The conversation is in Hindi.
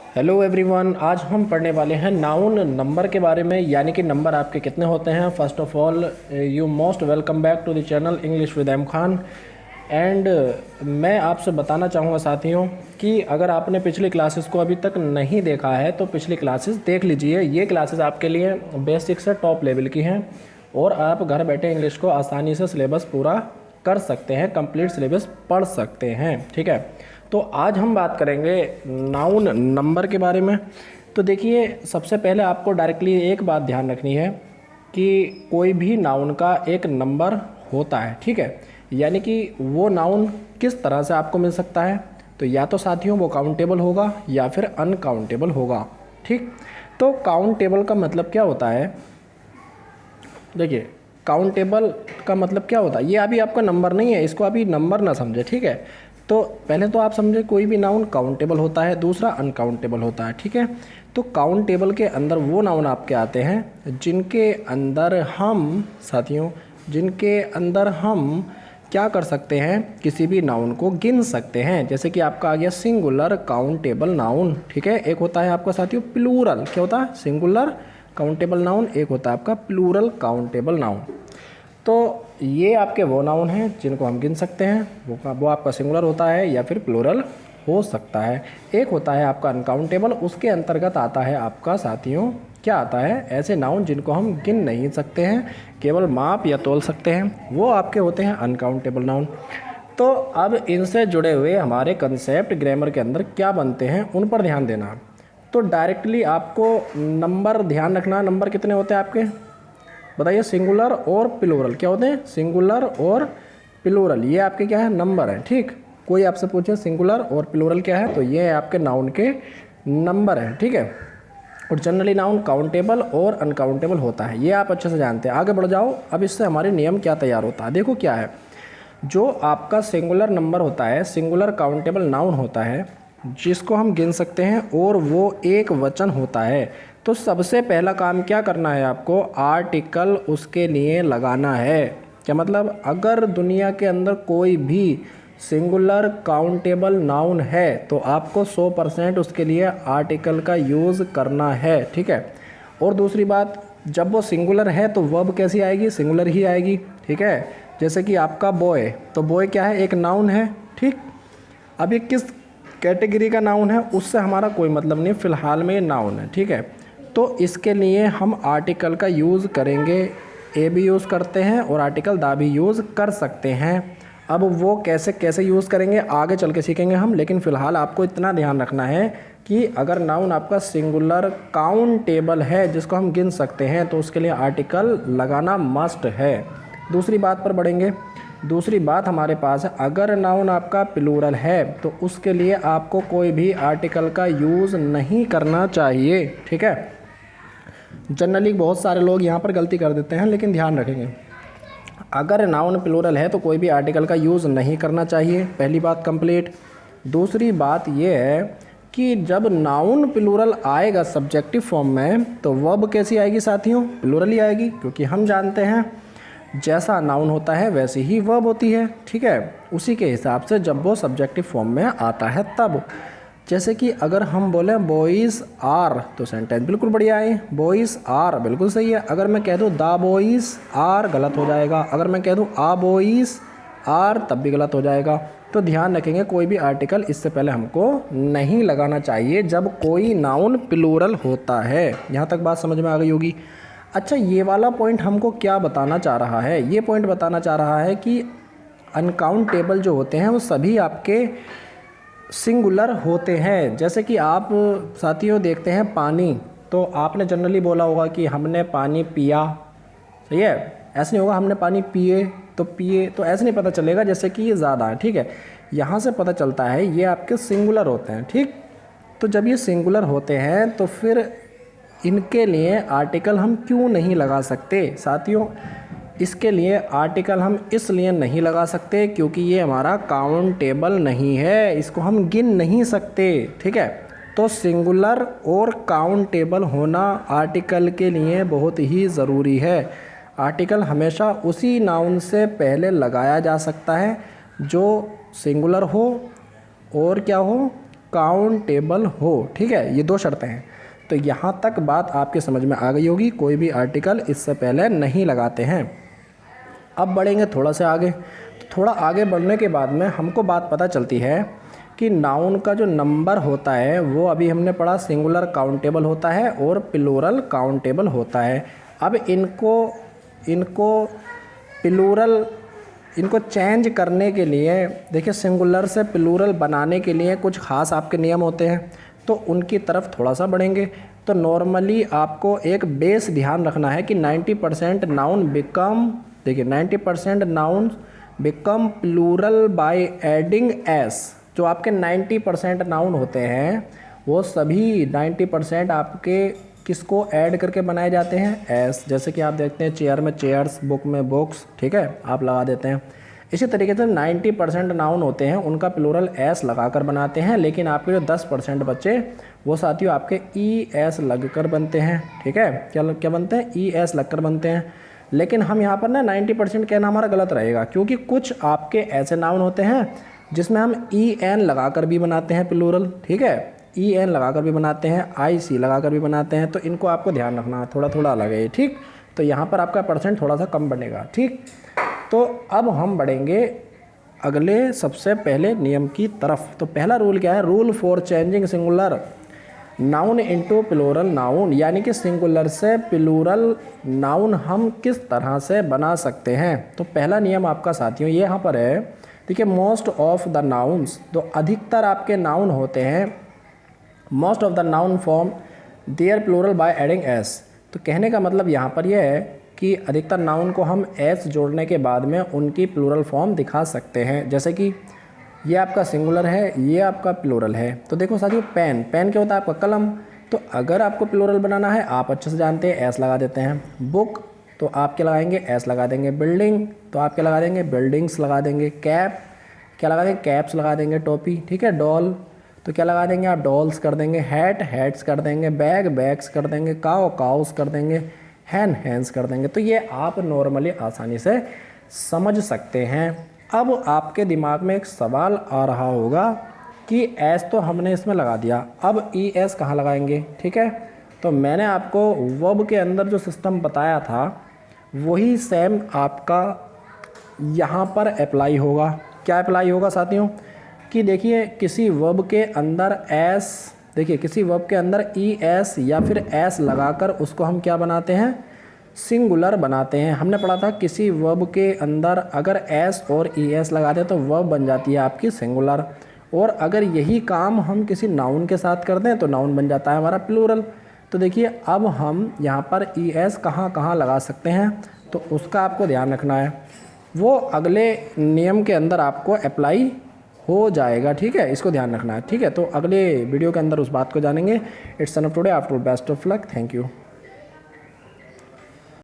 हेलो एवरीवन, आज हम पढ़ने वाले हैं नाउन नंबर के बारे में, यानी कि नंबर आपके कितने होते हैं। First of all you most welcome back to the channel English with M Khan. And मैं आपसे बताना चाहूँगा साथियों कि अगर आपने पिछली क्लासेस को अभी तक नहीं देखा है तो पिछली क्लासेस देख लीजिए। ये क्लासेस आपके लिए बेसिक से टॉप लेवल की हैं और आप घर बैठे इंग्लिश को आसानी से सिलेबस पूरा कर सकते हैं, कंप्लीट सिलेबस पढ़ सकते हैं। ठीक है, तो आज हम बात करेंगे नाउन नंबर के बारे में। तो देखिए, सबसे पहले आपको डायरेक्टली एक बात ध्यान रखनी है कि कोई भी नाउन का एक नंबर होता है। ठीक है, यानी कि वो नाउन किस तरह से आपको मिल सकता है, तो या तो साथियों वो काउंटेबल होगा या फिर अनकाउंटेबल होगा। ठीक, तो काउंटेबल का मतलब क्या होता है, देखिए काउंटेबल का मतलब क्या होता है, ये अभी आपका नंबर नहीं है, इसको अभी नंबर ना समझे। ठीक है, तो पहले तो आप समझे कोई भी नाउन काउंटेबल होता है, दूसरा अनकाउंटेबल होता है। ठीक है, तो काउंटेबल के अंदर वो नाउन आपके आते हैं जिनके अंदर हम साथियों जिनके अंदर हम क्या कर सकते हैं, किसी भी नाउन को गिन सकते हैं। जैसे कि आपका आ गया सिंगुलर काउंटेबल नाउन। ठीक है, एक होता है आपका साथियों प्लूरल, क्या होता है, सिंगुलर काउंटेबल नाउन, एक होता है आपका प्लूरल काउंटेबल नाउन। तो ये आपके वो नाउन हैं जिनको हम गिन सकते हैं, वो आपका सिंगुलर होता है या फिर प्लूरल हो सकता है। एक होता है आपका अनकाउंटेबल, उसके अंतर्गत आता है आपका साथियों क्या आता है, ऐसे नाउन जिनको हम गिन नहीं सकते हैं, केवल माप या तोल सकते हैं, वो आपके होते हैं अनकाउंटेबल नाउन। तो अब इनसे जुड़े हुए हमारे कंसेप्ट ग्रामर के अंदर क्या बनते हैं उन पर ध्यान देना। तो डायरेक्टली आपको नंबर ध्यान रखना, नंबर कितने होते हैं आपके बताइए, सिंगुलर और प्लूरल क्या होते हैं, सिंगुलर और प्लूरल, ये आपके क्या है, नंबर है। ठीक, कोई आपसे पूछे सिंगुलर और प्लूरल क्या है, तो ये आपके नाउन के नंबर हैं। ठीक है, और जनरली नाउन काउंटेबल और अनकाउंटेबल होता है, ये आप अच्छे से जानते हैं। आगे बढ़ जाओ, अब इससे हमारे नियम क्या तैयार होता है, देखो क्या है। जो आपका सिंगुलर नंबर होता है, सिंगुलर काउंटेबल नाउन होता है जिसको हम गिन सकते हैं और वो एक वचन होता है, तो सबसे पहला काम क्या करना है आपको, आर्टिकल उसके लिए लगाना है। क्या मतलब, अगर दुनिया के अंदर कोई भी सिंगुलर काउंटेबल नाउन है तो आपको 100% उसके लिए आर्टिकल का यूज़ करना है। ठीक है, और दूसरी बात, जब वो सिंगुलर है तो वर्ब कैसी आएगी, सिंगुलर ही आएगी। ठीक है, जैसे कि आपका बॉय, तो बॉय क्या है, एक नाउन है। ठीक, अब ये किस कैटेगरी का नाउन है उससे हमारा कोई मतलब नहीं, फ़िलहाल में ये नाउन है। ठीक है, तो इसके लिए हम आर्टिकल का यूज़ करेंगे, ए भी यूज़ करते हैं और आर्टिकल दा भी यूज़ कर सकते हैं। अब वो कैसे कैसे यूज़ करेंगे आगे चल के सीखेंगे हम, लेकिन फ़िलहाल आपको इतना ध्यान रखना है कि अगर नाउन आपका सिंगुलर काउंटेबल है जिसको हम गिन सकते हैं तो उसके लिए आर्टिकल लगाना मस्ट है। दूसरी बात पर बढ़ेंगे। दूसरी बात हमारे पास है, अगर नाउन आपका प्लूरल है तो उसके लिए आपको कोई भी आर्टिकल का यूज़ नहीं करना चाहिए। ठीक है, जनरली बहुत सारे लोग यहाँ पर गलती कर देते हैं, लेकिन ध्यान रखेंगे, अगर नाउन प्लूरल है तो कोई भी आर्टिकल का यूज़ नहीं करना चाहिए, पहली बात कंप्लीट। दूसरी बात यह है कि जब नाउन प्लूरल आएगा सब्जेक्टिव फॉर्म में तो वर्ब कैसी आएगी साथियों, प्लूरल ही आएगी, क्योंकि हम जानते हैं जैसा नाउन होता है वैसी ही वर्ब होती है। ठीक है, उसी के हिसाब से जब वो सब्जेक्टिव फॉर्म में आता है तब, जैसे कि अगर हम बोलें बॉयज़ आर तो सेंटेंस बिल्कुल बढ़िया है, बॉयज़ आर बिल्कुल सही है। अगर मैं कह दूँ द बॉयज़ आर गलत हो जाएगा, अगर मैं कह दूँ आ बॉयज़ आर तब भी गलत हो जाएगा। तो ध्यान रखेंगे, कोई भी आर्टिकल इससे पहले हमको नहीं लगाना चाहिए जब कोई नाउन प्लूरल होता है। यहाँ तक बात समझ में आ गई होगी। अच्छा, ये वाला पॉइंट हमको क्या बताना चाह रहा है, ये पॉइंट बताना चाह रहा है कि अनकाउंटेबल जो होते हैं वो सभी आपके सिंगुलर होते हैं। जैसे कि आप साथियों देखते हैं पानी, तो आपने जनरली बोला होगा कि हमने पानी पिया, सही है, ऐसे नहीं होगा हमने पानी पिए, तो ऐसे नहीं पता चलेगा जैसे कि ये ज़्यादा है। ठीक है, यहाँ से पता चलता है ये आपके सिंगुलर होते हैं। ठीक, तो जब ये सिंगुलर होते हैं तो फिर इनके लिए आर्टिकल हम क्यों नहीं लगा सकते साथियों, इसके लिए आर्टिकल हम इसलिए नहीं लगा सकते क्योंकि ये हमारा काउंटेबल नहीं है, इसको हम गिन नहीं सकते। ठीक है, तो सिंगुलर और काउंटेबल होना आर्टिकल के लिए बहुत ही ज़रूरी है। आर्टिकल हमेशा उसी नाउन से पहले लगाया जा सकता है जो सिंगुलर हो और क्या हो, काउंटेबल हो। ठीक है, ये 2 शर्तें हैं। तो यहाँ तक बात आपके समझ में आ गई होगी। कोई भी आर्टिकल इससे पहले नहीं लगाते हैं। अब बढ़ेंगे थोड़ा सा आगे। तो थोड़ा आगे बढ़ने के बाद में हमको बात पता चलती है कि नाउन का जो नंबर होता है वो अभी हमने पढ़ा सिंगुलर काउंटेबल होता है और प्लूरल काउंटेबल होता है। अब इनको चेंज करने के लिए देखिए, सिंगुलर से प्लूरल बनाने के लिए कुछ ख़ास आपके नियम होते हैं, तो उनकी तरफ थोड़ा सा बढ़ेंगे। तो नॉर्मली आपको एक बेस ध्यान रखना है कि 90% नाउन बिकम, देखिए 90% noun become plural by adding S. जो आपके 90% नाउन होते हैं वो सभी 90% आपके किसको ऐड करके बनाए जाते हैं, एस। जैसे कि आप देखते हैं चेयर में चेयर्स, बुक में बुक्स, ठीक है, आप लगा देते हैं। इसी तरीके से 90% नाउन होते हैं उनका प्लूरल एस लगाकर बनाते हैं, लेकिन आपके जो 10% बच्चे वो साथियों आपके ई एस लगकर बनते हैं। ठीक है, क्या बनते हैं, ई एस लगकर बनते हैं। लेकिन हम यहाँ पर ना 90% कहना हमारा गलत रहेगा, क्योंकि कुछ आपके ऐसे नाउन होते हैं जिसमें हम ई एन लगाकर भी बनाते हैं प्लूरल। ठीक है, ई एन लगाकर भी बनाते हैं, आई सी लगाकर भी बनाते हैं। तो इनको आपको ध्यान रखना है, थोड़ा थोड़ा अलग है। ठीक, तो यहाँ पर आपका परसेंट थोड़ा सा कम बनेगा। ठीक, तो अब हम बढ़ेंगे अगले सबसे पहले नियम की तरफ। तो पहला रूल क्या है, rule for changing singular noun into plural noun, यानी कि सिंगुलर से प्लूरल नाउन हम किस तरह से बना सकते हैं। तो पहला नियम आपका साथियों ये यहाँ पर है। देखिए, मोस्ट ऑफ द नाउन्स, तो अधिकतर आपके नाउन होते हैं, most of the noun form their plural by adding S. तो कहने का मतलब यहाँ पर यह है कि अधिकतर नाउन को हम एस जोड़ने के बाद में उनकी प्लूरल फॉर्म दिखा सकते हैं। जैसे कि ये आपका सिंगुलर है, ये आपका प्लूरल है। तो देखो साथियों, पेन, पेन क्या होता है आपका, कलम। तो अगर आपको प्लूरल बनाना है, आप अच्छे से जानते हैं, एस लगा देते हैं। बुक, तो आप क्या लगाएंगे, एस लगा देंगे। बिल्डिंग, तो आप क्या लगा देंगे, बिल्डिंग्स लगा देंगे। कैप, क्या लगा देंगे, कैप्स लगा देंगे। टोपी, ठीक है। डॉल, तो क्या लगा देंगे आप, डॉल्स कर देंगे। हैट, हैट्स कर देंगे। बैग, बैग्स कर देंगे। काओ, काउस कर देंगे। हैन, हैंस कर देंगे। तो ये आप नॉर्मली आसानी से समझ सकते हैं। अब आपके दिमाग में एक सवाल आ रहा होगा कि एस तो हमने इसमें लगा दिया, अब ई एस कहाँ लगाएंगे। ठीक है, तो मैंने आपको वर्ब के अंदर जो सिस्टम बताया था वही सेम आपका यहाँ पर अप्लाई होगा। क्या अप्लाई होगा साथियों, कि देखिए किसी वर्ब के अंदर एस, देखिए किसी वर्ब के अंदर ई एस या फिर एस लगाकर उसको हम क्या बनाते हैं, सिंगुलर बनाते हैं। हमने पढ़ा था किसी वर्ब के अंदर अगर एस और ई एस लगा दें तो वर्ब बन जाती है आपकी सिंगुलर, और अगर यही काम हम किसी नाउन के साथ कर दें तो नाउन बन जाता है हमारा प्लूरल। तो देखिए अब हम यहाँ पर ई एस कहाँ कहाँ लगा सकते हैं, तो उसका आपको ध्यान रखना है, वो अगले नियम के अंदर आपको अप्लाई हो जाएगा। ठीक है, इसको ध्यान रखना है। ठीक है, तो अगले वीडियो के अंदर उस बात को जानेंगे। It's enough today, after best of luck, thank you.